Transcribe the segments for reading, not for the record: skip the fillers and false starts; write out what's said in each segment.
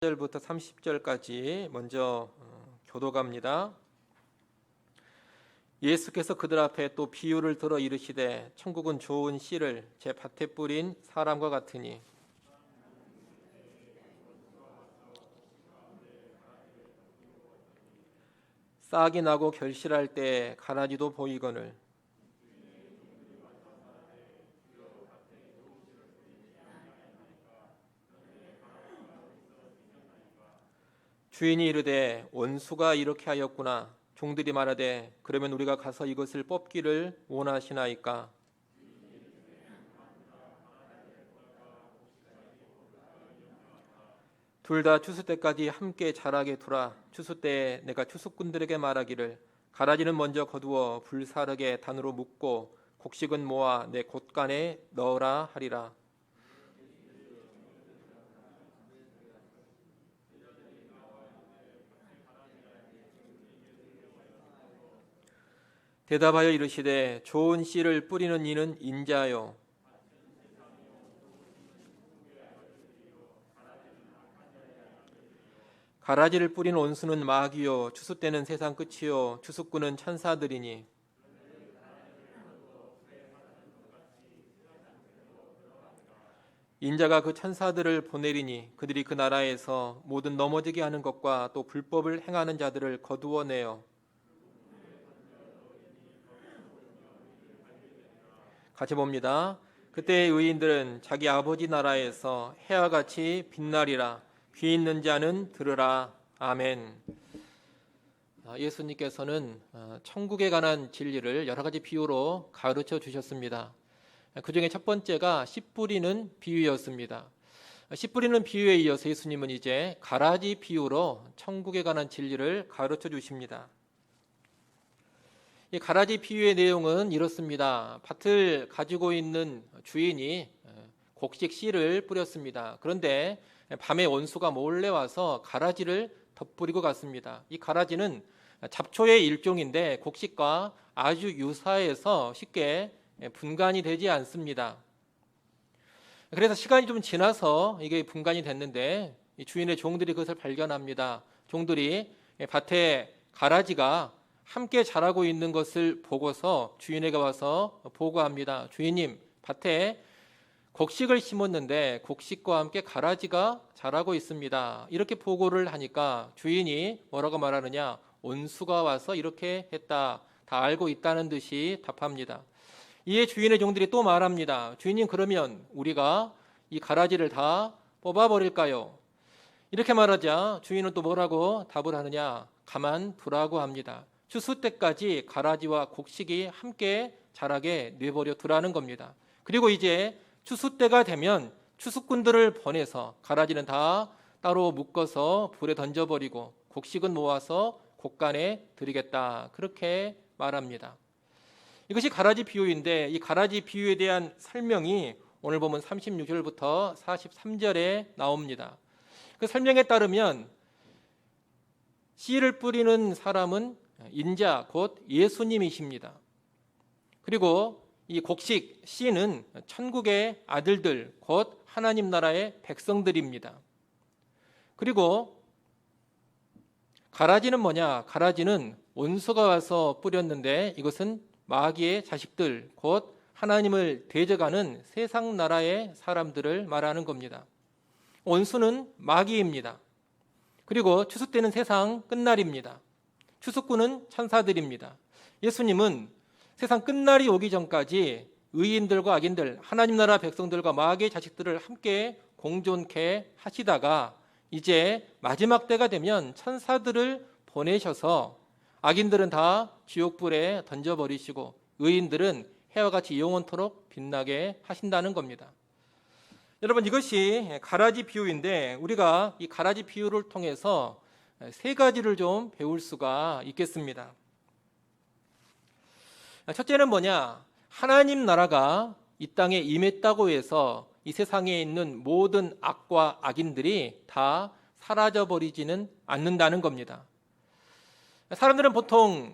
1절부터 30절까지 먼저 교독합니다. 예수께서 그들 앞에 또 비유를 들어 이르시되 천국은 좋은 씨를 제 밭에 뿌린 사람과 같으니 싹이 나고 결실할 때 가라지도 보이거늘 주인이 이르되 원수가 이렇게 하였구나. 종들이 말하되 그러면 우리가 가서 이것을 뽑기를 원하시나이까. 둘 다 추수 때까지 함께 자라게 두라. 추수 때에 내가 추수꾼들에게 말하기를 가라지는 먼저 거두어 불사르게 단으로 묶고 곡식은 모아 내 곳간에 넣으라 하리라. 대답하여 이르시되 좋은 씨를 뿌리는 이는 인자요 가라지를 뿌린 원수는 마귀요 추수 때는 세상 끝이요 추수꾼은 천사들이니 인자가 그 천사들을 보내리니 그들이 그 나라에서 모든 넘어지게 하는 것과 또 불법을 행하는 자들을 거두어내어 같이 봅니다. 그때 의인들은 자기 아버지 나라에서 해와 같이 빛나리라. 귀 있는 자는 들으라. 아멘. 예수님께서는 천국에 관한 진리를 여러 가지 비유로 가르쳐 주셨습니다. 그 중에 첫 번째가 씨 뿌리는 비유였습니다. 씨 뿌리는 비유에 이어서 예수님은 이제 가라지 비유로 천국에 관한 진리를 가르쳐 주십니다. 이 가라지 비유의 내용은 이렇습니다. 밭을 가지고 있는 주인이 곡식 씨를 뿌렸습니다. 그런데 밤에 원수가 몰래 와서 가라지를 덧뿌리고 갔습니다. 이 가라지는 잡초의 일종인데 곡식과 아주 유사해서 쉽게 분간이 되지 않습니다. 그래서 시간이 좀 지나서 이게 분간이 됐는데 이 주인의 종들이 그것을 발견합니다. 종들이 밭에 가라지가 함께 자라고 있는 것을 보고서 주인에게 와서 보고합니다. 주인님, 밭에 곡식을 심었는데 곡식과 함께 가라지가 자라고 있습니다. 이렇게 보고를 하니까 주인이 뭐라고 말하느냐? 원수가 와서 이렇게 했다. 다 알고 있다는 듯이 답합니다. 이에 주인의 종들이 또 말합니다. 주인님, 그러면 우리가 이 가라지를 다 뽑아버릴까요? 이렇게 말하자 주인은 또 뭐라고 답을 하느냐? 가만 두라고 합니다. 추수 때까지 가라지와 곡식이 함께 자라게 내버려 두라는 겁니다. 그리고 이제 추수 때가 되면 추수꾼들을 보내서 가라지는 다 따로 묶어서 불에 던져버리고 곡식은 모아서 곡간에 드리겠다. 그렇게 말합니다. 이것이 가라지 비유인데 이 가라지 비유에 대한 설명이 오늘 보면 36절부터 43절에 나옵니다. 그 설명에 따르면 씨를 뿌리는 사람은 인자 곧 예수님이십니다. 그리고 이 곡식 씨는 천국의 아들들 곧 하나님 나라의 백성들입니다. 그리고 가라지는 뭐냐? 가라지는 원수가 와서 뿌렸는데 이것은 마귀의 자식들 곧 하나님을 대적하는 세상 나라의 사람들을 말하는 겁니다. 원수는 마귀입니다. 그리고 추수 때는 세상 끝날입니다. 추수꾼은 천사들입니다. 예수님은 세상 끝날이 오기 전까지 의인들과 악인들, 하나님 나라 백성들과 마귀의 자식들을 함께 공존케 하시다가 이제 마지막 때가 되면 천사들을 보내셔서 악인들은 다 지옥불에 던져버리시고 의인들은 해와 같이 영원토록 빛나게 하신다는 겁니다. 여러분, 이것이 가라지 비유인데 우리가 이 가라지 비유를 통해서 세 가지를 좀 배울 수가 있겠습니다. 첫째는 뭐냐? 하나님 나라가 이 땅에 임했다고 해서 이 세상에 있는 모든 악과 악인들이 다 사라져버리지는 않는다는 겁니다. 사람들은 보통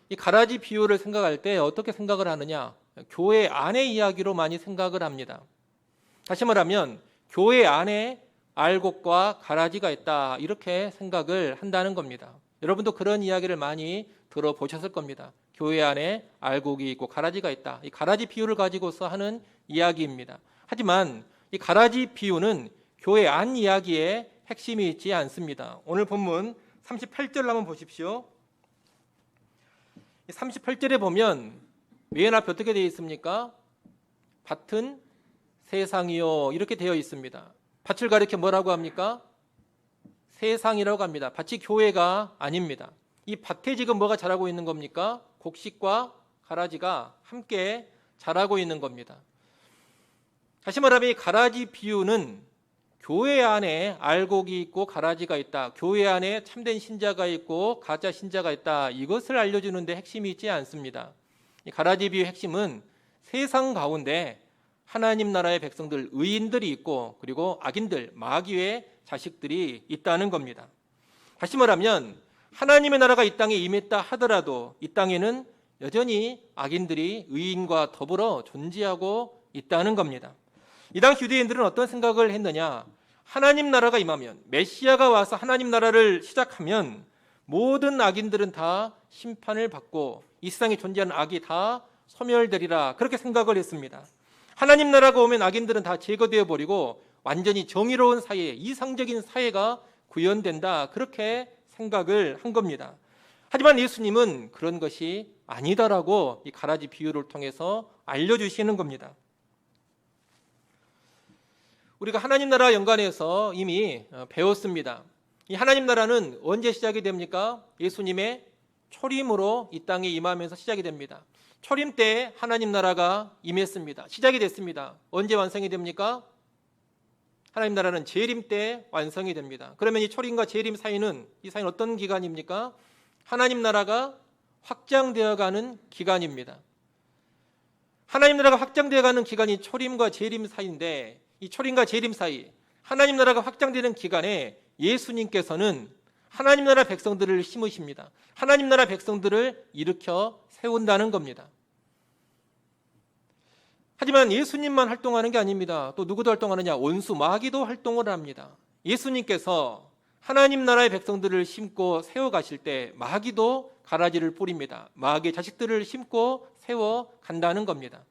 이 가라지 비유를 생각할 때 어떻게 생각을 하느냐? 교회 안의 이야기로 많이 생각을 합니다. 다시 말하면 교회 안에 알곡과 가라지가 있다, 이렇게 생각을 한다는 겁니다. 여러분도 그런 이야기를 많이 들어보셨을 겁니다. 교회 안에 알곡이 있고 가라지가 있다. 이 가라지 비유를 가지고서 하는 이야기입니다. 하지만 이 가라지 비유는 교회 안 이야기에 핵심이 있지 않습니다. 오늘 본문 38절을 한번 보십시오. 38절에 보면 맨 앞에 어떻게 되어 있습니까? 밭은 세상이요, 이렇게 되어 있습니다. 밭을 가리켜 뭐라고 합니까? 세상이라고 합니다. 밭이 교회가 아닙니다. 이 밭에 지금 뭐가 자라고 있는 겁니까? 곡식과 가라지가 함께 자라고 있는 겁니다. 다시 말하면 이 가라지 비유는 교회 안에 알곡이 있고 가라지가 있다, 교회 안에 참된 신자가 있고 가짜 신자가 있다, 이것을 알려주는 데 핵심이 있지 않습니다. 이 가라지 비유의 핵심은 세상 가운데 하나님 나라의 백성들, 의인들이 있고 그리고 악인들, 마귀의 자식들이 있다는 겁니다. 다시 말하면 하나님의 나라가 이 땅에 임했다 하더라도 이 땅에는 여전히 악인들이 의인과 더불어 존재하고 있다는 겁니다. 이 당시 유대인들은 어떤 생각을 했느냐? 하나님 나라가 임하면, 메시아가 와서 하나님 나라를 시작하면 모든 악인들은 다 심판을 받고 이 세상에 존재하는 악이 다 소멸되리라, 그렇게 생각을 했습니다. 하나님 나라가 오면 악인들은 다 제거되어 버리고 완전히 정의로운 사회, 이상적인 사회가 구현된다, 그렇게 생각을 한 겁니다. 하지만 예수님은 그런 것이 아니다라고 이 가라지 비유를 통해서 알려주시는 겁니다. 우리가 하나님 나라 연관해서 이미 배웠습니다. 이 하나님 나라는 언제 시작이 됩니까? 예수님의 초림으로 이 땅에 임하면서 시작이 됩니다. 초림 때 하나님 나라가 임했습니다. 시작이 됐습니다. 언제 완성이 됩니까? 하나님 나라는 재림 때 완성이 됩니다. 그러면 이 초림과 재림 사이는, 이 사이는 어떤 기간입니까? 하나님 나라가 확장되어가는 기간입니다. 하나님 나라가 확장되어가는 기간이 초림과 재림 사이인데, 이 초림과 재림 사이, 하나님 나라가 확장되는 기간에 예수님께서는 하나님 나라 백성들을 심으십니다. 하나님 나라 백성들을 일으켜 세운다는 겁니다. 하지만 예수님만 활동하는 게 아닙니다. 또 누구도 활동하느냐? 원수 마귀도 활동을 합니다. 예수님께서 하나님 나라의 백성들을 심고 세워가실 때 마귀도 가라지를 뿌립니다. 마귀의 자식들을 심고 세워 간다는 겁니다.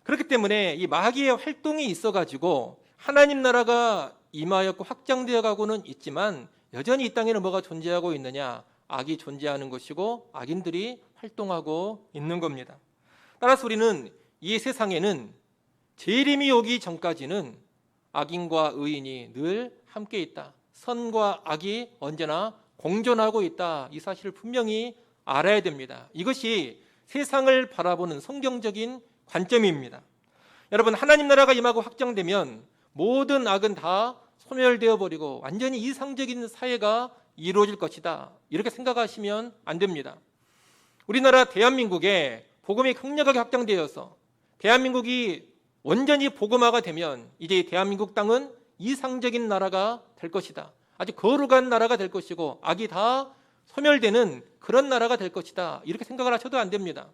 그렇기 때문에 이 마귀의 활동이 있어가지고 하나님 나라가 임하였고 확장되어 가고는 있지만 여전히 이 땅에는 뭐가 존재하고 있느냐? 악이 존재하는 것이고 악인들이 활동하고 있는 겁니다. 따라서 우리는 이 세상에는 재림이 오기 전까지는 악인과 의인이 늘 함께 있다, 선과 악이 언제나 공존하고 있다, 이 사실을 분명히 알아야 됩니다. 이것이 세상을 바라보는 성경적인 관점입니다. 여러분, 하나님 나라가 임하고 확장되면 모든 악은 다 소멸되어 버리고 완전히 이상적인 사회가 이루어질 것이다, 이렇게 생각하시면 안 됩니다. 우리나라 대한민국에 복음이 강력하게 확장되어서 대한민국이 완전히 복음화가 되면 이제 이 대한민국 땅은 이상적인 나라가 될 것이다, 아주 거룩한 나라가 될 것이고 악이 다 소멸되는 그런 나라가 될 것이다, 이렇게 생각을 하셔도 안 됩니다.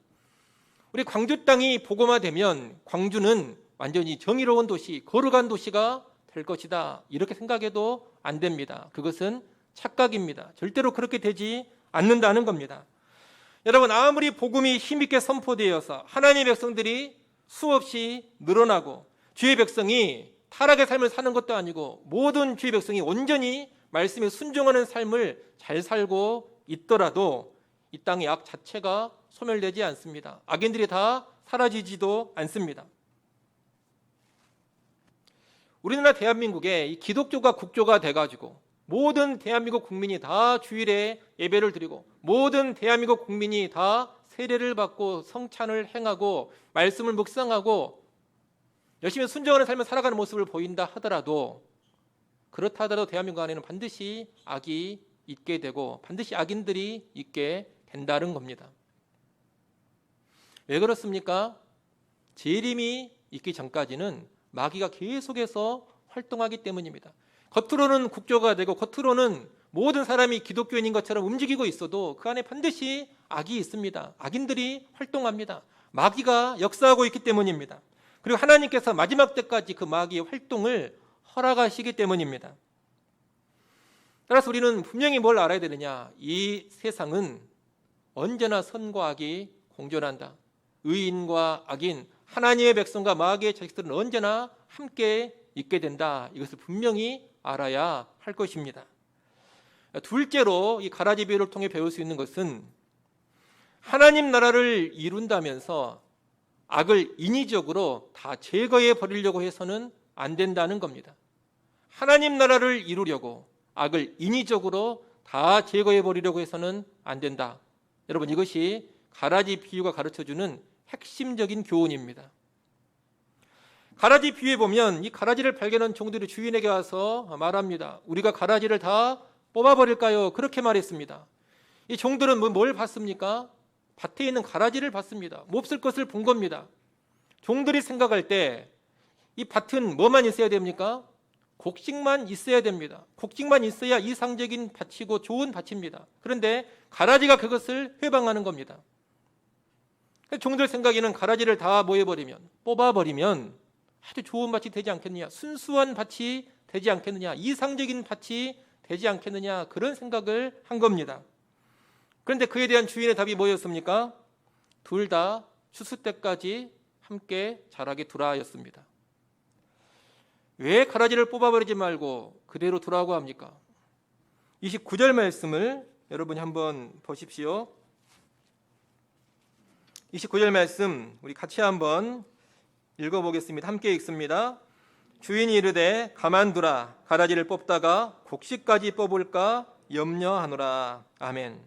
우리 광주 땅이 복음화되면 광주는 완전히 정의로운 도시, 거룩한 도시가 될 것이다, 이렇게 생각해도 안 됩니다. 그것은 착각입니다. 절대로 그렇게 되지 않는다는 겁니다. 여러분, 아무리 복음이 힘있게 선포되어서 하나님의 백성들이 수없이 늘어나고 주의 백성이 타락의 삶을 사는 것도 아니고 모든 주의 백성이 온전히 말씀에 순종하는 삶을 잘 살고 있더라도 이 땅의 악 자체가 소멸되지 않습니다. 악인들이 다 사라지지도 않습니다. 우리나라 대한민국에 이 기독교가 국교가 돼가지고 모든 대한민국 국민이 다 주일에 예배를 드리고 모든 대한민국 국민이 다 세례를 받고 성찬을 행하고 말씀을 묵상하고 열심히 순종하는 삶을 살아가는 모습을 보인다 하더라도, 그렇다 하더라도 대한민국 안에는 반드시 악이 있게 되고 반드시 악인들이 있게 된다는 겁니다. 왜 그렇습니까? 재림이 있기 전까지는 마귀가 계속해서 활동하기 때문입니다. 겉으로는 국교가 되고 겉으로는 모든 사람이 기독교인인 것처럼 움직이고 있어도 그 안에 반드시 악이 있습니다. 악인들이 활동합니다. 마귀가 역사하고 있기 때문입니다. 그리고 하나님께서 마지막 때까지 그 마귀의 활동을 허락하시기 때문입니다. 따라서 우리는 분명히 뭘 알아야 되느냐? 이 세상은 언제나 선과 악이 공존한다. 의인과 악인, 하나님의 백성과 마귀의 자식들은 언제나 함께 있게 된다. 이것을 분명히 알아야 할 것입니다. 둘째로 이 가라지 비유를 통해 배울 수 있는 것은 하나님 나라를 이룬다면서 악을 인위적으로 다 제거해 버리려고 해서는 안 된다는 겁니다. 하나님 나라를 이루려고 악을 인위적으로 다 제거해 버리려고 해서는 안 된다. 여러분, 이것이 가라지 비유가 가르쳐주는 핵심적인 교훈입니다. 가라지 비유에 보면 이 가라지를 발견한 종들이 주인에게 와서 말합니다. 우리가 가라지를 다 뽑아버릴까요? 그렇게 말했습니다. 이 종들은 뭘 봤습니까? 밭에 있는 가라지를 봤습니다. 몹쓸 것을 본 겁니다. 종들이 생각할 때 이 밭은 뭐만 있어야 됩니까? 곡식만 있어야 됩니다. 곡식만 있어야 이상적인 밭이고 좋은 밭입니다. 그런데 가라지가 그것을 회방하는 겁니다. 종들 생각에는 가라지를 다 모여버리면, 뽑아버리면 아주 좋은 밭이 되지 않겠느냐, 순수한 밭이 되지 않겠느냐, 이상적인 밭이 되지 않겠느냐, 그런 생각을 한 겁니다. 그런데 그에 대한 주인의 답이 뭐였습니까? 둘 다 추수 때까지 함께 자라게 두라였습니다. 왜 가라지를 뽑아버리지 말고 그대로 두라고 합니까? 29절 말씀을 여러분이 한번 보십시오. 29절 말씀 우리 같이 한번 읽어보겠습니다. 함께 읽습니다. 주인이 이르되 가만두라. 가라지를 뽑다가 곡식까지 뽑을까 염려하노라. 아멘.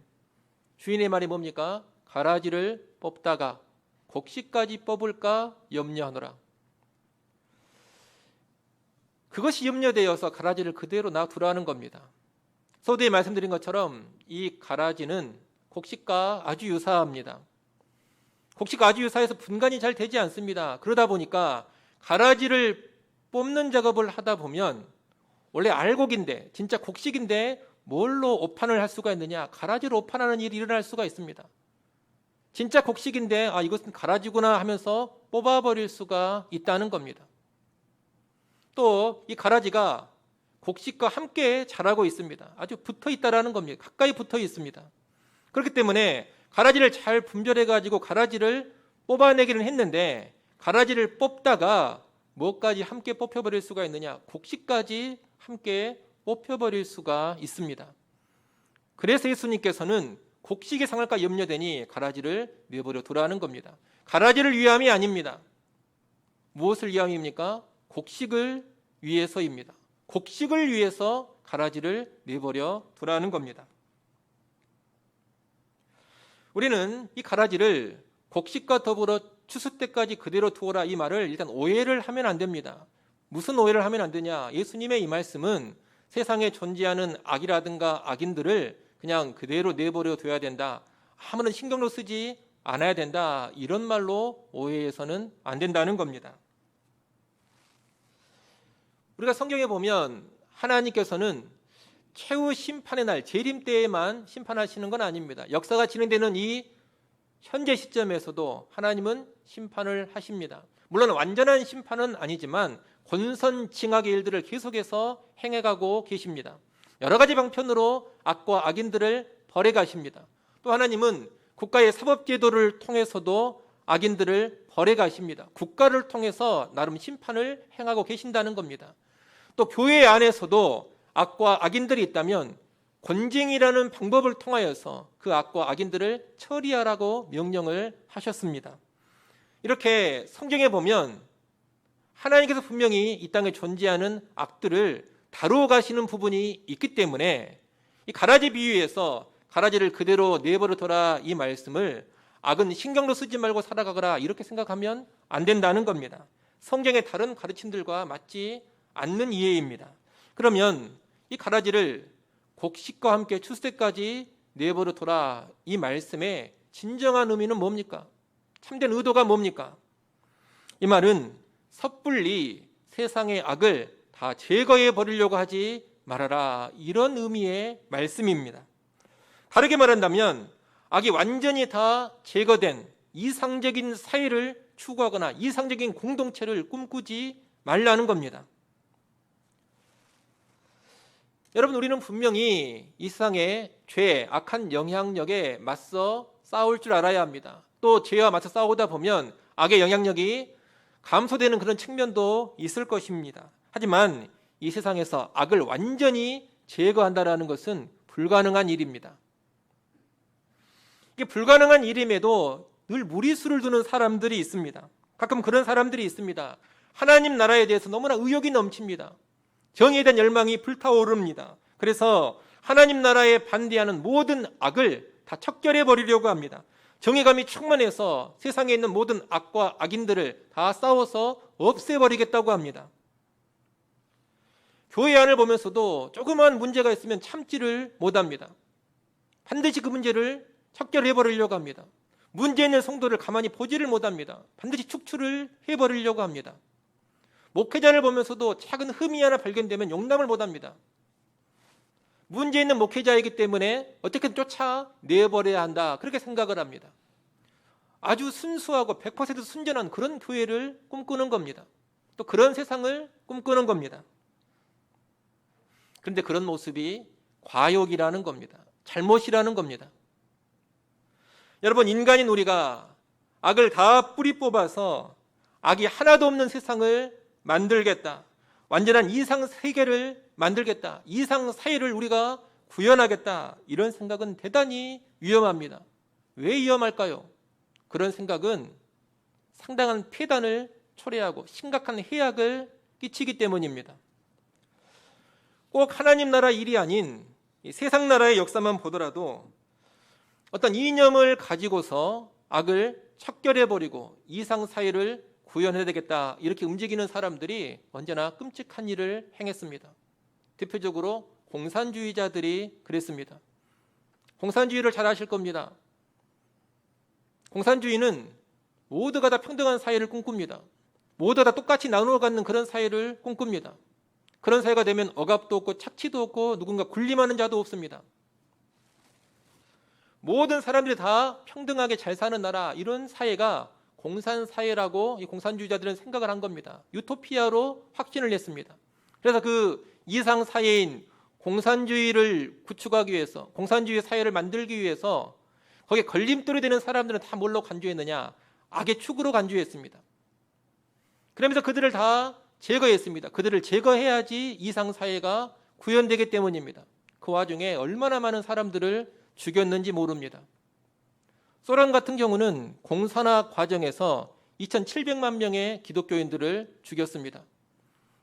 주인의 말이 뭡니까? 가라지를 뽑다가 곡식까지 뽑을까 염려하노라. 그것이 염려되어서 가라지를 그대로 놔두라는 겁니다. 서두에 말씀드린 것처럼 이 가라지는 곡식과 아주 유사합니다. 곡식과 아주 유사해서 분간이 잘 되지 않습니다. 그러다 보니까 가라지를 뽑는 작업을 하다 보면 원래 알곡인데 진짜 곡식인데 뭘로 오판을 할 수가 있느냐? 가라지로 오판하는 일이 일어날 수가 있습니다. 진짜 곡식인데 이것은 가라지구나 하면서 뽑아버릴 수가 있다는 겁니다. 또 이 가라지가 곡식과 함께 자라고 있습니다. 아주 붙어 있다라는 겁니다. 가까이 붙어 있습니다. 그렇기 때문에 가라지를 잘 분별해가지고 가라지를 뽑아내기는 했는데 가라지를 뽑다가 뭐까지 함께 뽑혀버릴 수가 있느냐? 곡식까지 함께 뽑혀버릴 수가 있습니다. 그래서 예수님께서는 곡식이 상할까 염려되니 가라지를 내버려 두라는 겁니다. 가라지를 위함이 아닙니다. 무엇을 위함입니까? 곡식을 위해서입니다. 곡식을 위해서 가라지를 내버려 두라는 겁니다. 우리는 이 가라지를 곡식과 더불어 추수 때까지 그대로 두어라 이 말을 일단 오해를 하면 안 됩니다. 무슨 오해를 하면 안 되냐? 예수님의 이 말씀은 세상에 존재하는 악이라든가 악인들을 그냥 그대로 내버려 둬야 된다. 아무런 신경도 쓰지 않아야 된다. 이런 말로 오해해서는 안 된다는 겁니다. 우리가 성경에 보면 하나님께서는 최후 심판의 날 재림 때에만 심판하시는 건 아닙니다. 역사가 진행되는 이 현재 시점에서도 하나님은 심판을 하십니다. 물론 완전한 심판은 아니지만 권선징악의 일들을 계속해서 행해가고 계십니다. 여러 가지 방편으로 악과 악인들을 벌해가십니다. 또 하나님은 국가의 사법제도를 통해서도 악인들을 벌해가십니다. 국가를 통해서 나름 심판을 행하고 계신다는 겁니다. 또 교회 안에서도 악과 악인들이 있다면 권징이라는 방법을 통하여서 그 악과 악인들을 처리하라고 명령을 하셨습니다. 이렇게 성경에 보면 하나님께서 분명히 이 땅에 존재하는 악들을 다루어 가시는 부분이 있기 때문에 이 가라지 비유에서 가라지를 그대로 내버려 둬라 이 말씀을 악은 신경도 쓰지 말고 살아가거라 이렇게 생각하면 안 된다는 겁니다. 성경의 다른 가르침들과 맞지 않는 이해입니다. 그러면 이 가라지를 곡식과 함께 추수 때까지 내버려 둬라 이 말씀의 진정한 의미는 뭡니까? 참된 의도가 뭡니까? 이 말은 섣불리 세상의 악을 다 제거해 버리려고 하지 말아라 이런 의미의 말씀입니다. 다르게 말한다면 악이 완전히 다 제거된 이상적인 사회를 추구하거나 이상적인 공동체를 꿈꾸지 말라는 겁니다. 여러분, 우리는 분명히 이 세상의 죄, 악한 영향력에 맞서 싸울 줄 알아야 합니다. 또 죄와 맞서 싸우다 보면 악의 영향력이 감소되는 그런 측면도 있을 것입니다. 하지만 이 세상에서 악을 완전히 제거한다는 것은 불가능한 일입니다. 이게 불가능한 일임에도 늘 무리수를 두는 사람들이 있습니다. 가끔 그런 사람들이 있습니다. 하나님 나라에 대해서 너무나 의욕이 넘칩니다. 정의에 대한 열망이 불타오릅니다. 그래서 하나님 나라에 반대하는 모든 악을 다 척결해 버리려고 합니다. 정의감이 충만해서 세상에 있는 모든 악과 악인들을 다 싸워서 없애버리겠다고 합니다. 교회 안을 보면서도 조그만 문제가 있으면 참지를 못합니다. 반드시 그 문제를 척결해 버리려고 합니다. 문제 있는 성도를 가만히 보지를 못합니다. 반드시 축출을 해버리려고 합니다. 목회자를 보면서도 작은 흠이 하나 발견되면 용납을 못합니다. 문제 있는 목회자이기 때문에 어떻게든 쫓아내버려야 한다, 그렇게 생각을 합니다. 아주 순수하고 100% 순전한 그런 교회를 꿈꾸는 겁니다. 또 그런 세상을 꿈꾸는 겁니다. 그런데 그런 모습이 과욕이라는 겁니다. 잘못이라는 겁니다. 여러분, 인간인 우리가 악을 다 뿌리 뽑아서 악이 하나도 없는 세상을 만들겠다, 완전한 이상 세계를 만들겠다, 이상 사회를 우리가 구현하겠다, 이런 생각은 대단히 위험합니다. 왜 위험할까요? 그런 생각은 상당한 폐단을 초래하고 심각한 해악을 끼치기 때문입니다. 꼭 하나님 나라 일이 아닌 세상 나라의 역사만 보더라도 어떤 이념을 가지고서 악을 척결해버리고 이상 사회를 구현해야 되겠다, 이렇게 움직이는 사람들이 언제나 끔찍한 일을 행했습니다. 대표적으로 공산주의자들이 그랬습니다. 공산주의를 잘 아실 겁니다. 공산주의는 모두가 다 평등한 사회를 꿈꿉니다. 모두가 다 똑같이 나누어 갖는 그런 사회를 꿈꿉니다. 그런 사회가 되면 억압도 없고 착취도 없고 누군가 군림하는 자도 없습니다. 모든 사람들이 다 평등하게 잘 사는 나라, 이런 사회가 공산사회라고 이 공산주의자들은 생각을 한 겁니다. 유토피아로 확신을 했습니다. 그래서 그 이상사회인 공산주의를 구축하기 위해서, 공산주의 사회를 만들기 위해서 거기에 걸림돌이 되는 사람들은 다 뭘로 간주했느냐? 악의 축으로 간주했습니다. 그러면서 그들을 다 제거했습니다. 그들을 제거해야지 이상사회가 구현되기 때문입니다. 그 와중에 얼마나 많은 사람들을 죽였는지 모릅니다. 소련 같은 경우는 공산화 과정에서 2,700만 명의 기독교인들을 죽였습니다.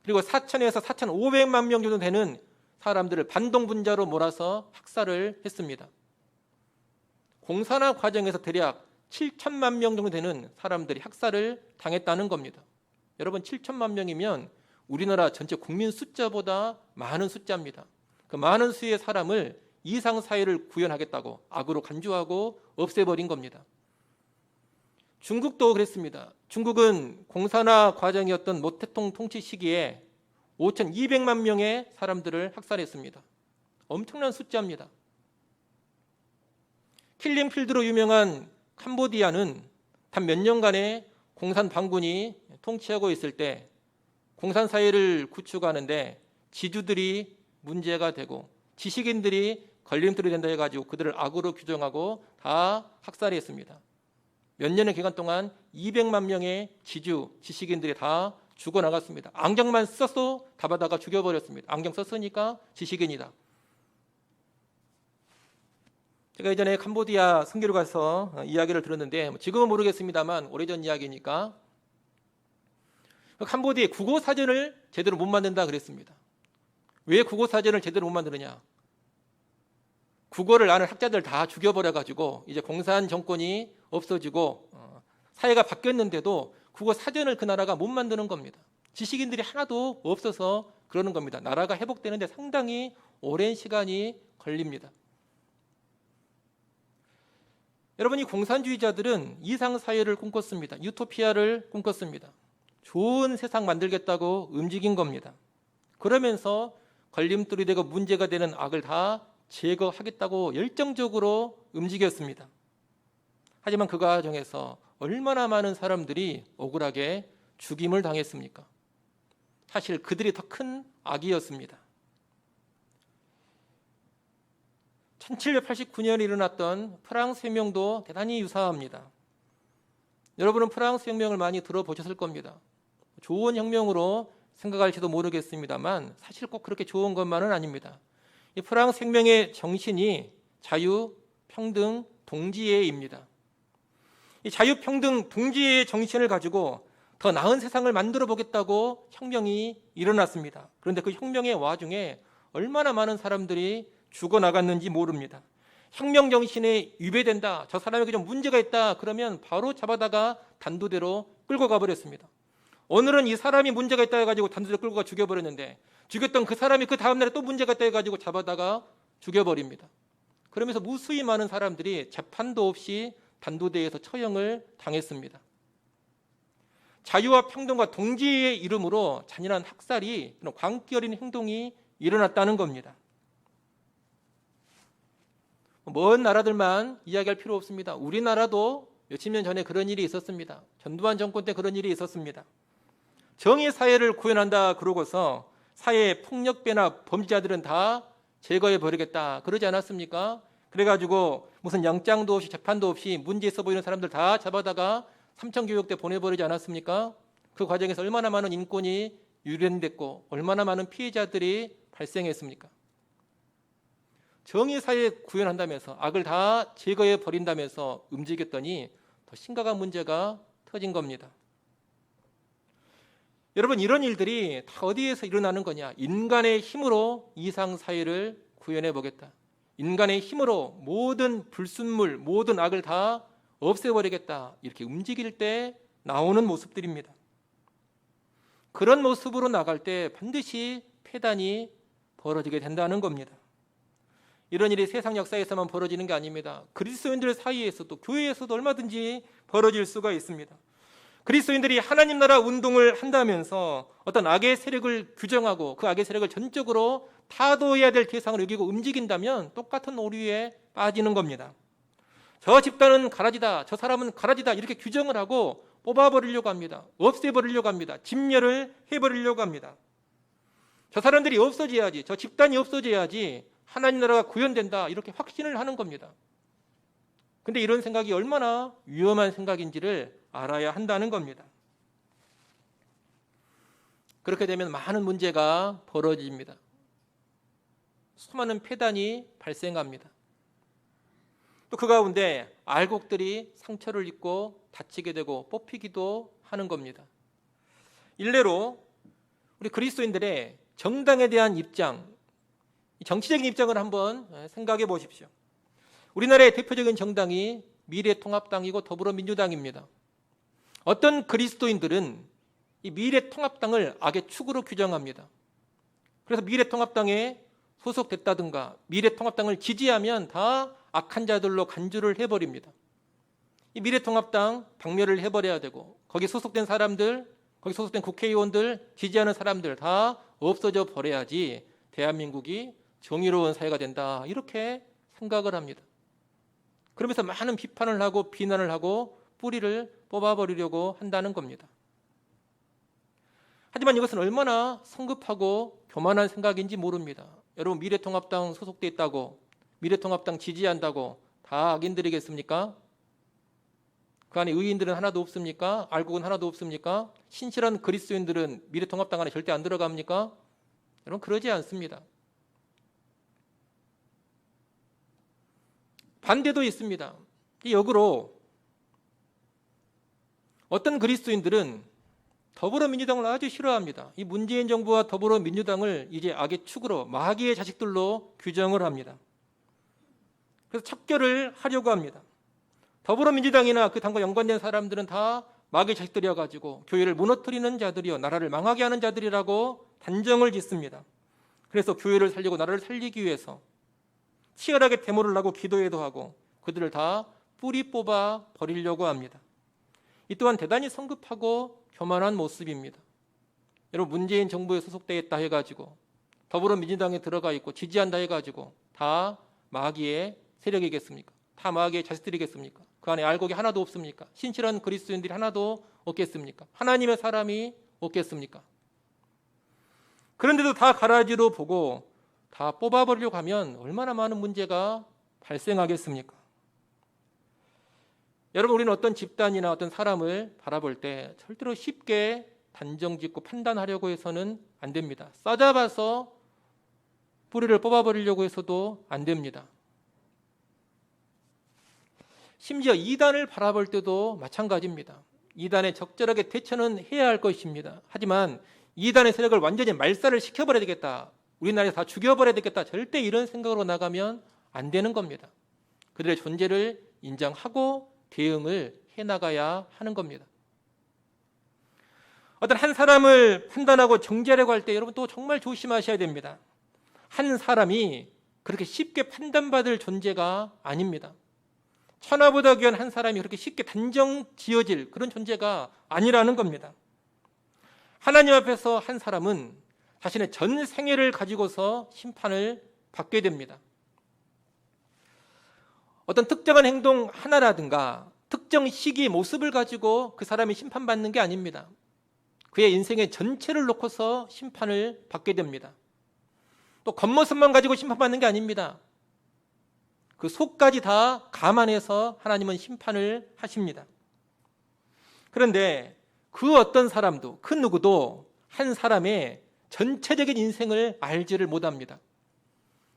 그리고 4,000에서 4,500만 명 정도 되는 사람들을 반동분자로 몰아서 학살을 했습니다. 공산화 과정에서 대략 7천만 명 정도 되는 사람들이 학살을 당했다는 겁니다. 여러분, 7천만 명이면 우리나라 전체 국민 숫자보다 많은 숫자입니다. 그 많은 수의 사람을 이상사회를 구현하겠다고 악으로 간주하고 없애버린 겁니다. 중국도 그랬습니다. 중국은 공산화 과정이었던 모태통 통치 시기에 5,200만 명의 사람들을 학살했습니다. 엄청난 숫자입니다. 킬링필드로 유명한 캄보디아는 단 몇 년간의 공산 반군이 통치하고 있을 때 공산사회를 구축하는데 지주들이 문제가 되고 지식인들이 걸림돌이 된다 해가지고 그들을 악으로 규정하고 다 학살했습니다. 몇 년의 기간 동안 200만 명의 지주, 지식인들이 다 죽어나갔습니다. 안경만 써서 다 받아가 죽여버렸습니다. 안경 썼으니까 지식인이다. 제가 예전에 캄보디아 선교를 가서 이야기를 들었는데 지금은 모르겠습니다만 오래전 이야기니까 캄보디아의 국어사전을 제대로 못 만든다 그랬습니다. 왜 국어사전을 제대로 못 만드느냐? 국어를 아는 학자들 다 죽여버려가지고 이제 공산 정권이 없어지고 사회가 바뀌었는데도 국어 사전을 그 나라가 못 만드는 겁니다. 지식인들이 하나도 없어서 그러는 겁니다. 나라가 회복되는데 상당히 오랜 시간이 걸립니다. 여러분, 이 공산주의자들은 이상사회를 꿈꿨습니다. 유토피아를 꿈꿨습니다. 좋은 세상 만들겠다고 움직인 겁니다. 그러면서 걸림돌이 되고 문제가 되는 악을 다 제거하겠다고 열정적으로 움직였습니다. 하지만 그 과정에서 얼마나 많은 사람들이 억울하게 죽임을 당했습니까? 사실 그들이 더 큰 악이었습니다. 1789년에 일어났던 프랑스 혁명도 대단히 유사합니다. 여러분은 프랑스 혁명을 많이 들어보셨을 겁니다. 좋은 혁명으로 생각할지도 모르겠습니다만 사실 꼭 그렇게 좋은 것만은 아닙니다. 이 프랑스 혁명의 정신이 자유, 평등, 동지애입니다. 이 자유, 평등, 동지애의 정신을 가지고 더 나은 세상을 만들어 보겠다고 혁명이 일어났습니다. 그런데 그 혁명의 와중에 얼마나 많은 사람들이 죽어나갔는지 모릅니다. 혁명 정신에 위배된다, 저 사람에게 좀 문제가 있다 그러면 바로 잡아다가 단두대로 끌고 가버렸습니다. 오늘은 이 사람이 문제가 있다 해가지고 단두대로 끌고 가 죽여버렸는데 죽였던 그 사람이 그 다음날에 또 문제가 있다 해가지고 잡아다가 죽여버립니다. 그러면서 무수히 많은 사람들이 재판도 없이 단두대에서 처형을 당했습니다. 자유와 평등과 동지의 이름으로 잔인한 학살이, 광기 어린 행동이 일어났다는 겁니다. 먼 나라들만 이야기할 필요 없습니다. 우리나라도 몇십 년 전에 그런 일이 있었습니다. 전두환 정권 때 그런 일이 있었습니다. 정의 사회를 구현한다 그러고서 사회의 폭력배나 범죄자들은 다 제거해 버리겠다 그러지 않았습니까? 그래가지고 무슨 영장도 없이 재판도 없이 문제 있어 보이는 사람들 다 잡아다가 삼천교육대 보내버리지 않았습니까? 그 과정에서 얼마나 많은 인권이 유린됐고 얼마나 많은 피해자들이 발생했습니까? 정의사회 구현한다면서 악을 다 제거해 버린다면서 움직였더니 더 심각한 문제가 터진 겁니다. 여러분, 이런 일들이 다 어디에서 일어나는 거냐? 인간의 힘으로 이상사회를 구현해 보겠다. 인간의 힘으로 모든 불순물, 모든 악을 다 없애버리겠다. 이렇게 움직일 때 나오는 모습들입니다. 그런 모습으로 나갈 때 반드시 폐단이 벌어지게 된다는 겁니다. 이런 일이 세상 역사에서만 벌어지는 게 아닙니다. 그리스도인들 사이에서도, 교회에서도 얼마든지 벌어질 수가 있습니다. 그리스도인들이 하나님 나라 운동을 한다면서 어떤 악의 세력을 규정하고 그 악의 세력을 전적으로 타도해야 될 대상을 여기고 움직인다면 똑같은 오류에 빠지는 겁니다. 저 집단은 가라지다, 저 사람은 가라지다 이렇게 규정을 하고 뽑아버리려고 합니다. 없애버리려고 합니다. 진멸을 해버리려고 합니다. 저 사람들이 없어져야지, 저 집단이 없어져야지 하나님 나라가 구현된다 이렇게 확신을 하는 겁니다. 근데 이런 생각이 얼마나 위험한 생각인지를 알아야 한다는 겁니다. 그렇게 되면 많은 문제가 벌어집니다. 수많은 폐단이 발생합니다. 또 그 가운데 알곡들이 상처를 입고 다치게 되고 뽑히기도 하는 겁니다. 일례로 우리 그리스도인들의 정당에 대한 입장, 정치적인 입장을 한번 생각해 보십시오. 우리나라의 대표적인 정당이 미래통합당이고 더불어민주당입니다. 어떤 그리스도인들은 이 미래통합당을 악의 축으로 규정합니다. 그래서 미래통합당에 소속됐다든가 미래통합당을 지지하면 다 악한 자들로 간주를 해버립니다. 이 미래통합당 박멸을 해버려야 되고 거기 소속된 사람들, 거기 소속된 국회의원들, 지지하는 사람들 다 없어져 버려야지 대한민국이 정의로운 사회가 된다 이렇게 생각을 합니다. 그러면서 많은 비판을 하고 비난을 하고 뿌리를 뽑아버리려고 한다는 겁니다. 하지만 이것은 얼마나 성급하고 교만한 생각인지 모릅니다. 여러분, 미래통합당 소속돼 있다고, 미래통합당 지지한다고 다 악인들이겠습니까? 그 안에 의인들은 하나도 없습니까? 알곡은 하나도 없습니까? 신실한 그리스도인들은 미래통합당 안에 절대 안 들어갑니까? 여러분, 그러지 않습니다. 반대도 있습니다. 이 역으로 어떤 그리스도인들은 더불어민주당을 아주 싫어합니다. 이 문재인 정부와 더불어민주당을 이제 악의 축으로, 마귀의 자식들로 규정을 합니다. 그래서 척결을 하려고 합니다. 더불어민주당이나 그 당과 연관된 사람들은 다 마귀의 자식들이어가지고 교회를 무너뜨리는 자들이요, 나라를 망하게 하는 자들이라고 단정을 짓습니다. 그래서 교회를 살리고 나라를 살리기 위해서 치열하게 데모를 하고 기도회도 하고 그들을 다 뿌리 뽑아 버리려고 합니다. 이 또한 대단히 성급하고 교만한 모습입니다. 여러분, 문재인 정부에 소속되어 있다 해가지고 더불어민주당에 들어가 있고 지지한다 해가지고 다 마귀의 세력이겠습니까? 다 마귀의 자식들이겠습니까? 그 안에 알곡이 하나도 없습니까? 신실한 그리스도인들이 하나도 없겠습니까? 하나님의 사람이 없겠습니까? 그런데도 다 가라지로 보고 다 뽑아버리려고 하면 얼마나 많은 문제가 발생하겠습니까? 여러분, 우리는 어떤 집단이나 어떤 사람을 바라볼 때 절대로 쉽게 단정짓고 판단하려고 해서는 안 됩니다. 싸잡아서 뿌리를 뽑아버리려고 해서도 안 됩니다. 심지어 이단을 바라볼 때도 마찬가지입니다. 이단에 적절하게 대처는 해야 할 것입니다. 하지만 이단의 세력을 완전히 말살을 시켜버려야 되겠다, 우리나라에서 다 죽여버려야 되겠다, 절대 이런 생각으로 나가면 안 되는 겁니다. 그들의 존재를 인정하고 대응을 해나가야 하는 겁니다. 어떤 한 사람을 판단하고 정죄하려고 할 때 여러분 또 정말 조심하셔야 됩니다. 한 사람이 그렇게 쉽게 판단받을 존재가 아닙니다. 천하보다 귀한 한 사람이 그렇게 쉽게 단정 지어질 그런 존재가 아니라는 겁니다. 하나님 앞에서 한 사람은 자신의 전 생애를 가지고서 심판을 받게 됩니다. 어떤 특정한 행동 하나라든가 특정 시기 모습을 가지고 그 사람이 심판받는 게 아닙니다. 그의 인생의 전체를 놓고서 심판을 받게 됩니다. 또 겉모습만 가지고 심판받는 게 아닙니다. 그 속까지 다 감안해서 하나님은 심판을 하십니다. 그런데 그 어떤 사람도, 그 누구도 한 사람의 전체적인 인생을 알지를 못합니다.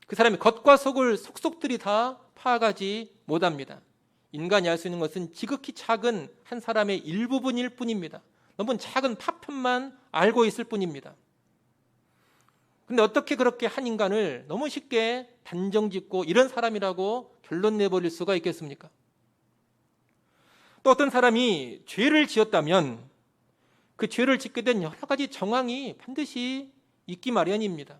그 사람의 겉과 속을 속속들이 다 파악하지 못합니다. 인간이 알 수 있는 것은 지극히 작은 한 사람의 일부분일 뿐입니다. 너무 작은 파편만 알고 있을 뿐입니다. 근데 어떻게 그렇게 한 인간을 너무 쉽게 단정짓고 이런 사람이라고 결론 내버릴 수가 있겠습니까? 또 어떤 사람이 죄를 지었다면 그 죄를 짓게 된 여러 가지 정황이 반드시 있기 마련입니다.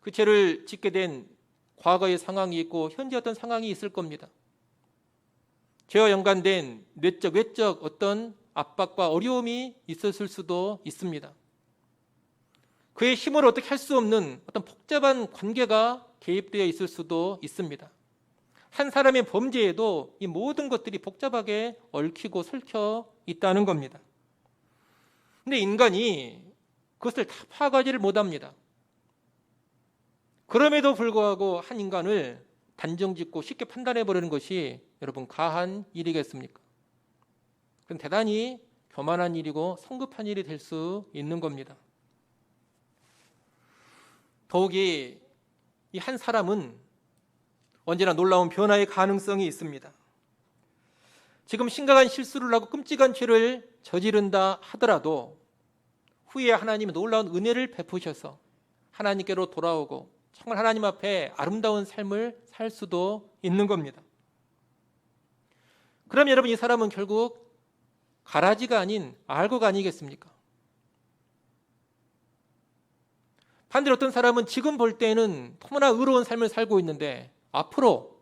그 죄를 짓게 된 과거의 상황이 있고 현재 어떤 상황이 있을 겁니다. 죄와 연관된 내적, 외적 어떤 압박과 어려움이 있었을 수도 있습니다. 그의 힘으로 어떻게 할 수 없는 어떤 복잡한 관계가 개입되어 있을 수도 있습니다. 한 사람의 범죄에도 이 모든 것들이 복잡하게 얽히고 설켜 있다는 겁니다. 그런데 인간이 그것을 다 파악하지를 못합니다. 그럼에도 불구하고 한 인간을 단정짓고 쉽게 판단해버리는 것이 여러분 가한 일이겠습니까? 그건 대단히 교만한 일이고 성급한 일이 될 수 있는 겁니다. 더욱이 이 한 사람은 언제나 놀라운 변화의 가능성이 있습니다. 지금 심각한 실수를 하고 끔찍한 죄를 저지른다 하더라도 후에 하나님은 놀라운 은혜를 베푸셔서 하나님께로 돌아오고 정말 하나님 앞에 아름다운 삶을 살 수도 있는 겁니다. 그럼 여러분, 이 사람은 결국 가라지가 아닌 알곡 아니겠습니까? 반대로 어떤 사람은 지금 볼 때는 너무나 의로운 삶을 살고 있는데 앞으로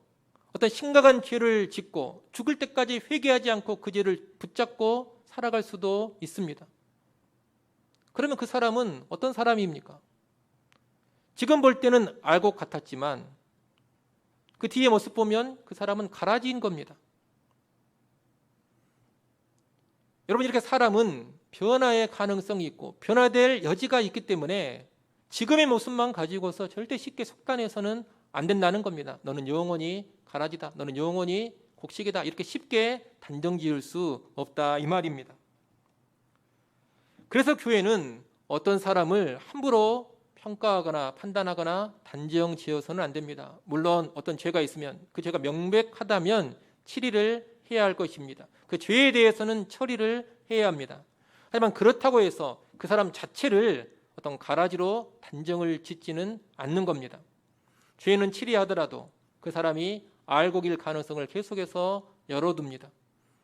어떤 심각한 죄를 짓고 죽을 때까지 회개하지 않고 그 죄를 붙잡고 살아갈 수도 있습니다. 그러면 그 사람은 어떤 사람입니까? 지금 볼 때는 알곡 같았지만 그 뒤에 모습 보면 그 사람은 가라지인 겁니다. 여러분, 이렇게 사람은 변화의 가능성이 있고 변화될 여지가 있기 때문에 지금의 모습만 가지고서 절대 쉽게 속단해서는 안 된다는 겁니다. 너는 영원히 가라지다, 너는 영원히 곡식이다, 이렇게 쉽게 단정 지을 수 없다, 이 말입니다. 그래서 교회는 어떤 사람을 함부로 평가하거나 판단하거나 단정 지어서는 안 됩니다. 물론 어떤 죄가 있으면 그 죄가 명백하다면 치리를 해야 할 것입니다. 그 죄에 대해서는 처리를 해야 합니다. 하지만 그렇다고 해서 그 사람 자체를 어떤 가라지로 단정을 짓지는 않는 겁니다. 죄는 치리하더라도 그 사람이 알곡일 가능성을 계속해서 열어둡니다.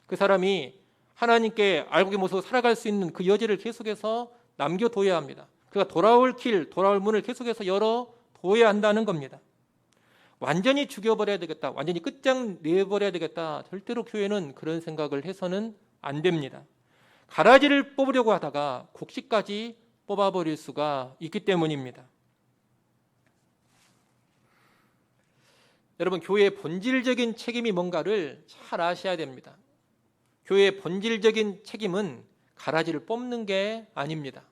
그 사람이 하나님께 알곡의 모습으로 살아갈 수 있는 그 여지를 계속해서 남겨둬야 합니다. 그가 돌아올 길, 돌아올 문을 계속해서 열어둬야 한다는 겁니다. 완전히 죽여버려야 되겠다, 완전히 끝장내버려야 되겠다, 절대로 교회는 그런 생각을 해서는 안 됩니다. 가라지를 뽑으려고 하다가 곡식까지 뽑아버릴 수가 있기 때문입니다. 여러분, 교회의 본질적인 책임이 뭔가를 잘 아셔야 됩니다. 교회의 본질적인 책임은 가라지를 뽑는 게 아닙니다.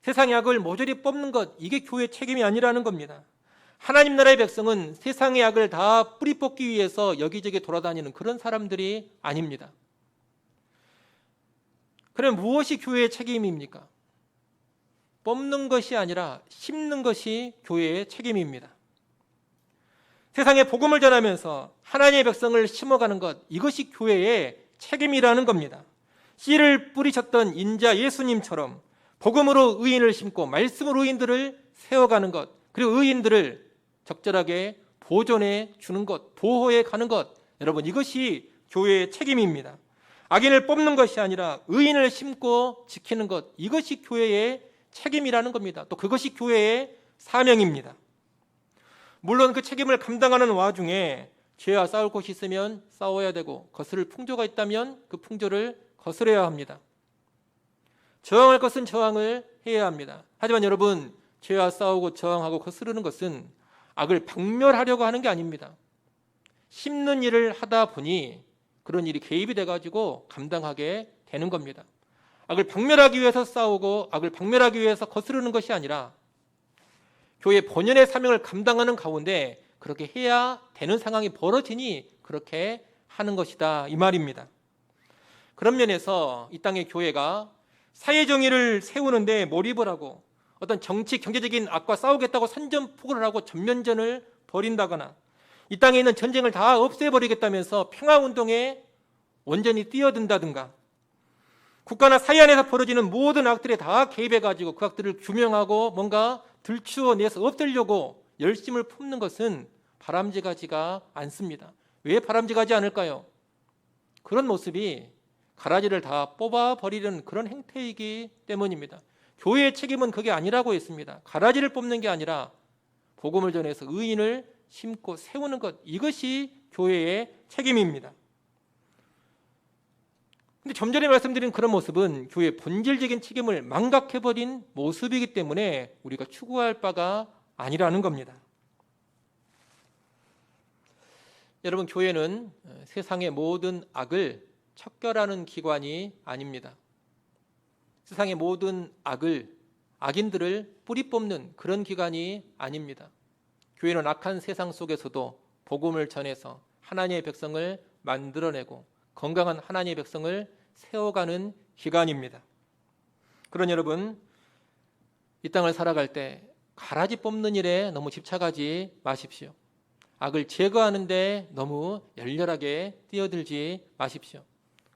세상의 악을 모조리 뽑는 것, 이게 교회의 책임이 아니라는 겁니다. 하나님 나라의 백성은 세상의 악을 다 뿌리 뽑기 위해서 여기저기 돌아다니는 그런 사람들이 아닙니다. 그럼 무엇이 교회의 책임입니까? 뽑는 것이 아니라 심는 것이 교회의 책임입니다. 세상에 복음을 전하면서 하나님의 백성을 심어가는 것, 이것이 교회의 책임이라는 겁니다. 씨를 뿌리셨던 인자 예수님처럼 복음으로 의인을 심고 말씀으로 의인들을 세워가는 것, 그리고 의인들을 적절하게 보존해 주는 것, 보호해 가는 것, 여러분, 이것이 교회의 책임입니다. 악인을 뽑는 것이 아니라 의인을 심고 지키는 것, 이것이 교회의 책임이라는 겁니다. 또 그것이 교회의 사명입니다. 물론 그 책임을 감당하는 와중에 죄와 싸울 곳이 있으면 싸워야 되고, 거스를 풍조가 있다면 그 풍조를 거스려야 합니다. 저항할 것은 저항을 해야 합니다. 하지만 여러분, 죄와 싸우고 저항하고 거스르는 것은 악을 박멸하려고 하는 게 아닙니다. 심는 일을 하다 보니 그런 일이 개입이 돼가지고 감당하게 되는 겁니다. 악을 박멸하기 위해서 싸우고 악을 박멸하기 위해서 거스르는 것이 아니라 교회 본연의 사명을 감당하는 가운데 그렇게 해야 되는 상황이 벌어지니 그렇게 하는 것이다, 이 말입니다. 그런 면에서 이 땅의 교회가 사회정의를 세우는데 몰입을 하고 어떤 정치, 경제적인 악과 싸우겠다고 선전포고를 하고 전면전을 벌인다거나 이 땅에 있는 전쟁을 다 없애버리겠다면서 평화운동에 온전히 뛰어든다든가 국가나 사회 안에서 벌어지는 모든 악들에 다 개입해가지고 그 악들을 규명하고 뭔가 들추어내서 없애려고 열심을 품는 것은 바람직하지가 않습니다. 왜 바람직하지 않을까요? 그런 모습이 가라지를 다 뽑아버리는 그런 행태이기 때문입니다. 교회의 책임은 그게 아니라고 했습니다. 가라지를 뽑는 게 아니라 복음을 전해서 의인을 심고 세우는 것, 이것이 교회의 책임입니다. 근데 좀 전에 말씀드린 그런 모습은 교회의 본질적인 책임을 망각해버린 모습이기 때문에 우리가 추구할 바가 아니라는 겁니다. 여러분, 교회는 세상의 모든 악을 척결하는 기관이 아닙니다. 세상의 모든 악인들을 뿌리 뽑는 그런 기관이 아닙니다. 교회는 악한 세상 속에서도 복음을 전해서 하나님의 백성을 만들어내고 건강한 하나님의 백성을 세워가는 기관입니다. 그러니 여러분, 이 땅을 살아갈 때 가라지 뽑는 일에 너무 집착하지 마십시오. 악을 제거하는 데 너무 열렬하게 뛰어들지 마십시오.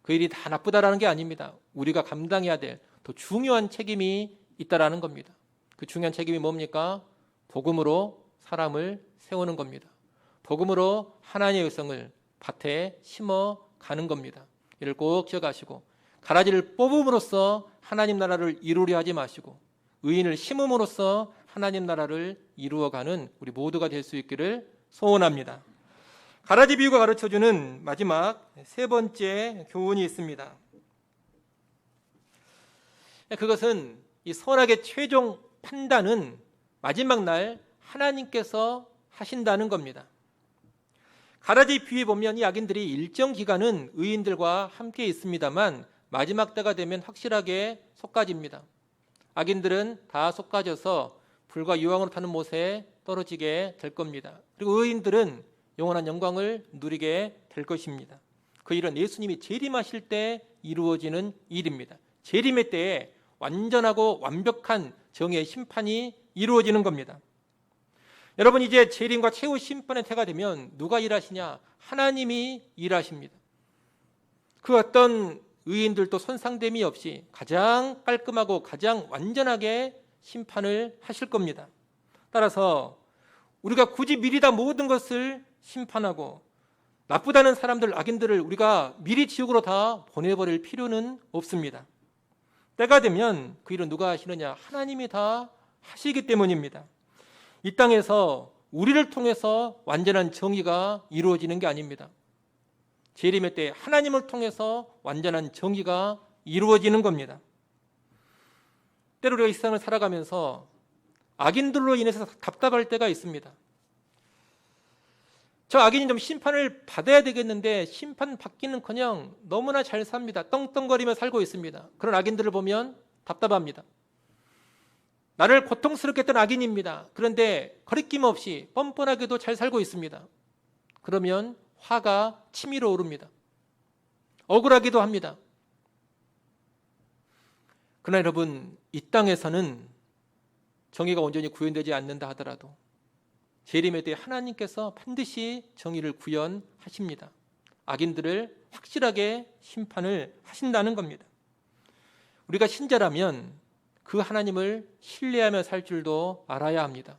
그 일이 다 나쁘다라는 게 아닙니다. 우리가 감당해야 될 더 중요한 책임이 있다라는 겁니다. 그 중요한 책임이 뭡니까? 복음으로 사람을 세우는 겁니다. 복음으로 하나님의 백성을 밭에 심어 가는 겁니다. 이를 꼭 기억하시고 가라지를 뽑음으로써 하나님 나라를 이루려 하지 마시고 의인을 심음으로써 하나님 나라를 이루어가는 우리 모두가 될 수 있기를 소원합니다. 가라지 비유가 가르쳐주는 마지막 세 번째 교훈이 있습니다. 그것은 이 선악의 최종 판단은 마지막 날 하나님께서 하신다는 겁니다. 가라지 비유에 보면 이 악인들이 일정 기간은 의인들과 함께 있습니다만 마지막 때가 되면 확실하게 솎아집니다. 악인들은 다 솎아져서 불과 유황으로 타는 못에 떨어지게 될 겁니다. 그리고 의인들은 영원한 영광을 누리게 될 것입니다. 그 일은 예수님이 재림하실 때 이루어지는 일입니다. 재림의 때에 완전하고 완벽한 정의의 심판이 이루어지는 겁니다. 여러분, 이제 재림과 최후 심판의 때가 되면 누가 일하시냐? 하나님이 일하십니다. 그 어떤 의인들도 손상됨이 없이 가장 깔끔하고 가장 완전하게 심판을 하실 겁니다. 따라서 우리가 굳이 미리 다 모든 것을 심판하고 나쁘다는 사람들, 악인들을 우리가 미리 지옥으로 다 보내버릴 필요는 없습니다. 때가 되면 그 일은 누가 하시느냐? 하나님이 다 하시기 때문입니다. 이 땅에서 우리를 통해서 완전한 정의가 이루어지는 게 아닙니다. 재림의 때 하나님을 통해서 완전한 정의가 이루어지는 겁니다. 때로 우리가 이 세상을 살아가면서 악인들로 인해서 답답할 때가 있습니다. 저 악인이 좀 심판을 받아야 되겠는데 심판 받기는커녕 너무나 잘 삽니다. 떵떵거리며 살고 있습니다. 그런 악인들을 보면 답답합니다. 나를 고통스럽게 했던 악인입니다. 그런데 거리낌 없이 뻔뻔하게도 잘 살고 있습니다. 그러면 화가 치밀어 오릅니다. 억울하기도 합니다. 그러나 여러분, 이 땅에서는 정의가 온전히 구현되지 않는다 하더라도 재림의 때 하나님께서 반드시 정의를 구현하십니다. 악인들을 확실하게 심판을 하신다는 겁니다. 우리가 신자라면 그 하나님을 신뢰하며 살 줄도 알아야 합니다.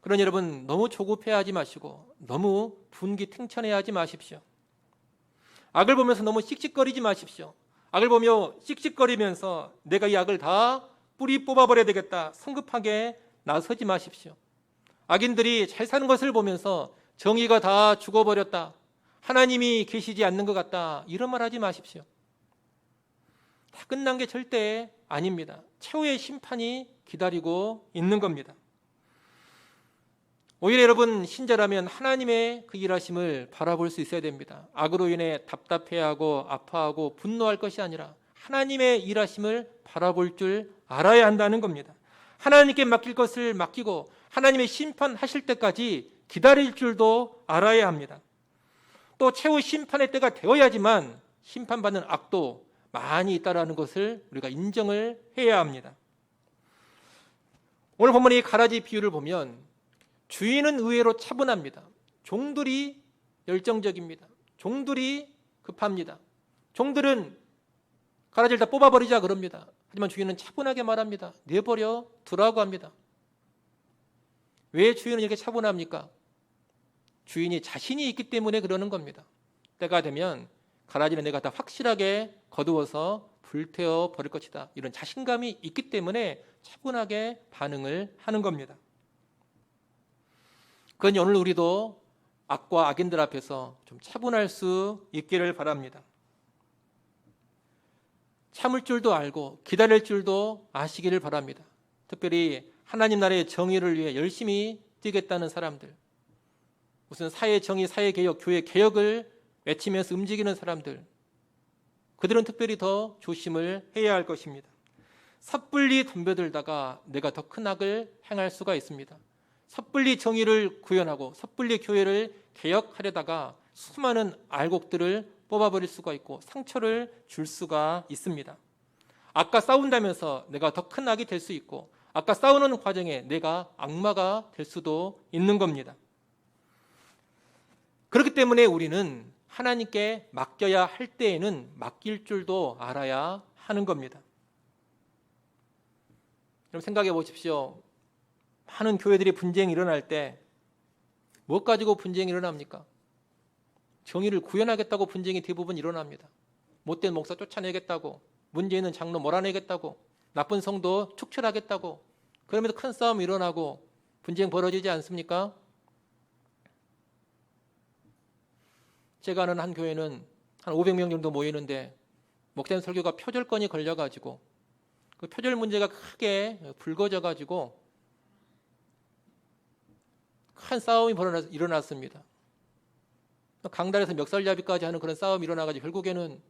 그러니 여러분, 너무 조급해하지 마시고 너무 분기탱천해하지 마십시오. 악을 보면서 너무 씩씩거리지 마십시오. 악을 보며 씩씩거리면서 내가 이 악을 다 뿌리 뽑아버려야 되겠다 성급하게 나서지 마십시오. 악인들이 잘 사는 것을 보면서 정의가 다 죽어버렸다, 하나님이 계시지 않는 것 같다, 이런 말 하지 마십시오. 다 끝난 게 절대 아닙니다. 최후의 심판이 기다리고 있는 겁니다. 오히려 여러분, 신자라면 하나님의 그 일하심을 바라볼 수 있어야 됩니다. 악으로 인해 답답해하고 아파하고 분노할 것이 아니라 하나님의 일하심을 바라볼 줄 알아야 한다는 겁니다. 하나님께 맡길 것을 맡기고 하나님의 심판하실 때까지 기다릴 줄도 알아야 합니다. 또 최후 심판의 때가 되어야지만 심판받는 악도 많이 있다는 것을 우리가 인정을 해야 합니다. 오늘 본문의 이 가라지 비유를 보면 주인은 의외로 차분합니다. 종들이 열정적입니다. 종들이 급합니다. 종들은 가라지를 다 뽑아버리자 그럽니다. 하지만 주인은 차분하게 말합니다. 내버려 두라고 합니다. 왜 주인은 이렇게 차분합니까? 주인이 자신이 있기 때문에 그러는 겁니다. 때가 되면 가라지는 내가 다 확실하게 거두어서 불태워 버릴 것이다, 이런 자신감이 있기 때문에 차분하게 반응을 하는 겁니다. 그러니 오늘 우리도 악과 악인들 앞에서 좀 차분할 수 있기를 바랍니다. 참을 줄도 알고 기다릴 줄도 아시기를 바랍니다. 특별히 하나님 나라의 정의를 위해 열심히 뛰겠다는 사람들, 무슨 사회정의, 사회개혁, 교회 개혁을 외치면서 움직이는 사람들, 그들은 특별히 더 조심을 해야 할 것입니다. 섣불리 덤벼들다가 내가 더 큰 악을 행할 수가 있습니다. 섣불리 정의를 구현하고 섣불리 교회를 개혁하려다가 수많은 알곡들을 뽑아버릴 수가 있고 상처를 줄 수가 있습니다. 아까 싸운다면서 내가 더 큰 악이 될 수 있고, 아까 싸우는 과정에 내가 악마가 될 수도 있는 겁니다. 그렇기 때문에 우리는 하나님께 맡겨야 할 때에는 맡길 줄도 알아야 하는 겁니다. 여러분 생각해 보십시오. 많은 교회들이 분쟁이 일어날 때 무엇 가지고 분쟁이 일어납니까? 정의를 구현하겠다고 분쟁이 대부분 일어납니다. 못된 목사 쫓아내겠다고, 문제 있는 장로 몰아내겠다고, 나쁜 성도 축출하겠다고, 그러면서 큰 싸움이 일어나고 분쟁 벌어지지 않습니까? 제가 아는 한 교회는 한 500명 정도 모이는데 목사님 설교가 표절건이 걸려가지고 그 표절 문제가 크게 불거져가지고 큰 싸움이 일어났습니다. 강단에서 멱살잡이까지 하는 그런 싸움이 일어나가지고 결국에는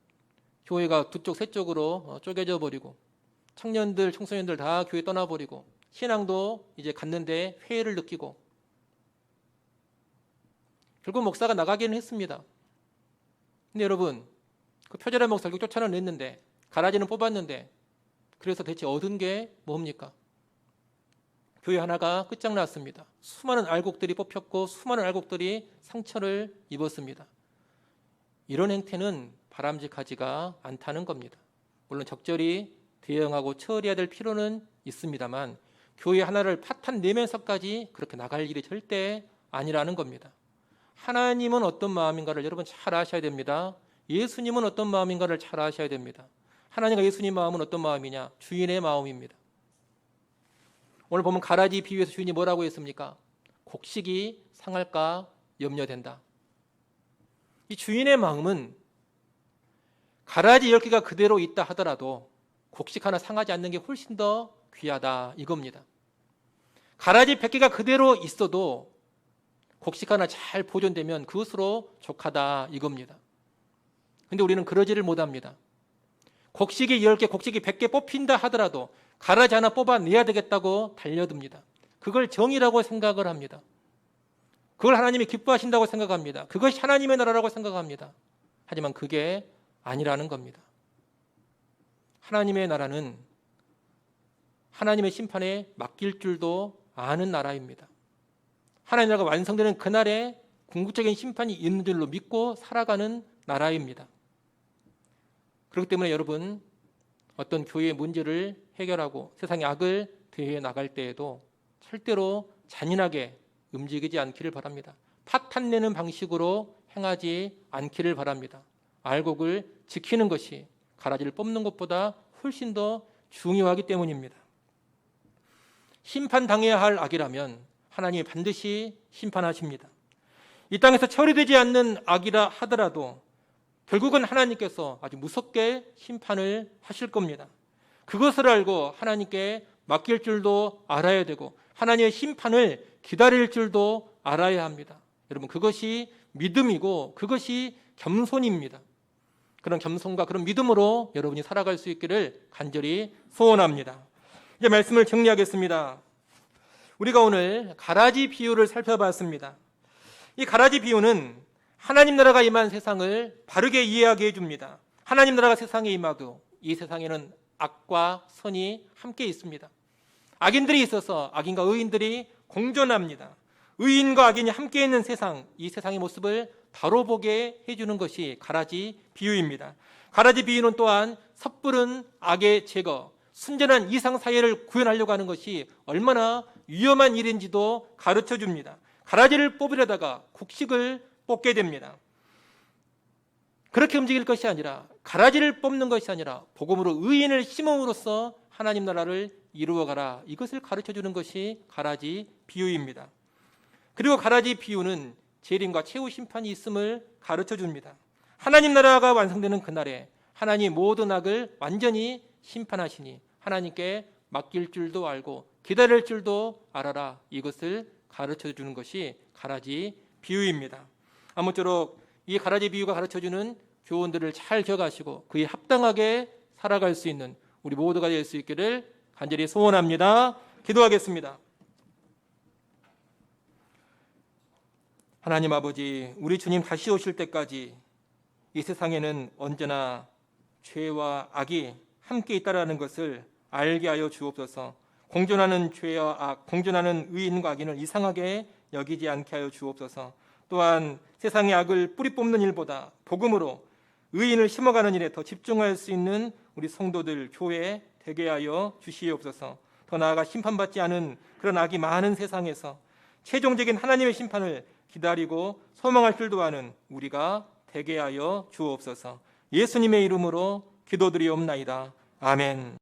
교회가 두 쪽, 세 쪽으로 쪼개져 버리고 청년들, 청소년들 다 교회 떠나버리고 신앙도 이제 갔는데 회의를 느끼고 결국 목사가 나가기는 했습니다. 근데 여러분, 그 표절한 목사 결국 쫓아냈는데, 가라지는 뽑았는데, 그래서 대체 얻은 게 뭡니까? 교회 하나가 끝장났습니다. 수많은 알곡들이 뽑혔고 수많은 알곡들이 상처를 입었습니다. 이런 행태는 바람직하지가 않다는 겁니다. 물론 적절히 대응하고 처리해야 될 필요는 있습니다만 교회 하나를 파탄 내면서까지 그렇게 나갈 일이 절대 아니라는 겁니다. 하나님은 어떤 마음인가를 여러분 잘 아셔야 됩니다. 예수님은 어떤 마음인가를 잘 아셔야 됩니다. 하나님과 예수님 마음은 어떤 마음이냐? 주인의 마음입니다. 오늘 보면 가라지 비유에서 주인이 뭐라고 했습니까? 곡식이 상할까 염려된다. 이 주인의 마음은 가라지 10개가 그대로 있다 하더라도 곡식 하나 상하지 않는 게 훨씬 더 귀하다 이겁니다. 가라지 100개가 그대로 있어도 곡식 하나 잘 보존되면 그것으로 족하다 이겁니다. 근데 우리는 그러지를 못합니다. 곡식이 10개, 곡식이 100개 뽑힌다 하더라도 가라지 하나 뽑아내야 되겠다고 달려듭니다. 그걸 정의라고 생각을 합니다. 그걸 하나님이 기뻐하신다고 생각합니다. 그것이 하나님의 나라라고 생각합니다. 하지만 그게 아니라는 겁니다. 하나님의 나라는 하나님의 심판에 맡길 줄도 아는 나라입니다. 하나님의 나라가 완성되는 그날에 궁극적인 심판이 있는 줄로 믿고 살아가는 나라입니다. 그렇기 때문에 여러분, 어떤 교회의 문제를 해결하고 세상의 악을 대해 나갈 때에도 절대로 잔인하게 움직이지 않기를 바랍니다. 파탄내는 방식으로 행하지 않기를 바랍니다. 알곡을 지키는 것이 가라지를 뽑는 것보다 훨씬 더 중요하기 때문입니다. 심판당해야 할 악이라면 하나님이 반드시 심판하십니다. 이 땅에서 처리되지 않는 악이라 하더라도 결국은 하나님께서 아주 무섭게 심판을 하실 겁니다. 그것을 알고 하나님께 맡길 줄도 알아야 되고 하나님의 심판을 기다릴 줄도 알아야 합니다. 여러분, 그것이 믿음이고 그것이 겸손입니다. 그런 겸손과 그런 믿음으로 여러분이 살아갈 수 있기를 간절히 소원합니다. 이제 말씀을 정리하겠습니다. 우리가 오늘 가라지 비유를 살펴봤습니다. 이 가라지 비유는 하나님 나라가 임한 세상을 바르게 이해하게 해줍니다. 하나님 나라가 세상에 임하고 이 세상에는 악과 선이 함께 있습니다. 악인들이 있어서 악인과 의인들이 공존합니다. 의인과 악인이 함께 있는 세상, 이 세상의 모습을 바로 보게 해주는 것이 가라지 비유입니다. 가라지 비유는 또한 섣부른 악의 제거, 순전한 이상 사회를 구현하려고 하는 것이 얼마나 위험한 일인지도 가르쳐 줍니다. 가라지를 뽑으려다가 곡식을 뽑게 됩니다. 그렇게 움직일 것이 아니라, 가라지를 뽑는 것이 아니라 복음으로 의인을 심음으로써 하나님 나라를 이루어가라, 이것을 가르쳐 주는 것이 가라지 비유입니다. 그리고 가라지 비유는 재림과 최후 심판이 있음을 가르쳐 줍니다. 하나님 나라가 완성되는 그날에 하나님 모든 악을 완전히 심판하시니 하나님께 맡길 줄도 알고 기다릴 줄도 알아라, 이것을 가르쳐 주는 것이 가라지 비유입니다. 아무쪼록 이 가라지 비유가 가르쳐 주는 교훈들을 잘 기억하시고 그에 합당하게 살아갈 수 있는 우리 모두가 될 수 있기를 간절히 소원합니다. 기도하겠습니다. 하나님 아버지, 우리 주님 다시 오실 때까지 이 세상에는 언제나 죄와 악이 함께 있다라는 것을 알게 하여 주옵소서. 공존하는 죄와 악, 공존하는 의인과 악인을 이상하게 여기지 않게 하여 주옵소서. 또한 세상의 악을 뿌리 뽑는 일보다 복음으로 의인을 심어가는 일에 더 집중할 수 있는 우리 성도들, 교회 되게 하여 주시옵소서. 더 나아가 심판받지 않은 그런 악이 많은 세상에서 최종적인 하나님의 심판을 기다리고 소망할 줄도 아는 우리가 되게 하여 주옵소서. 예수님의 이름으로 기도드리옵나이다. 아멘.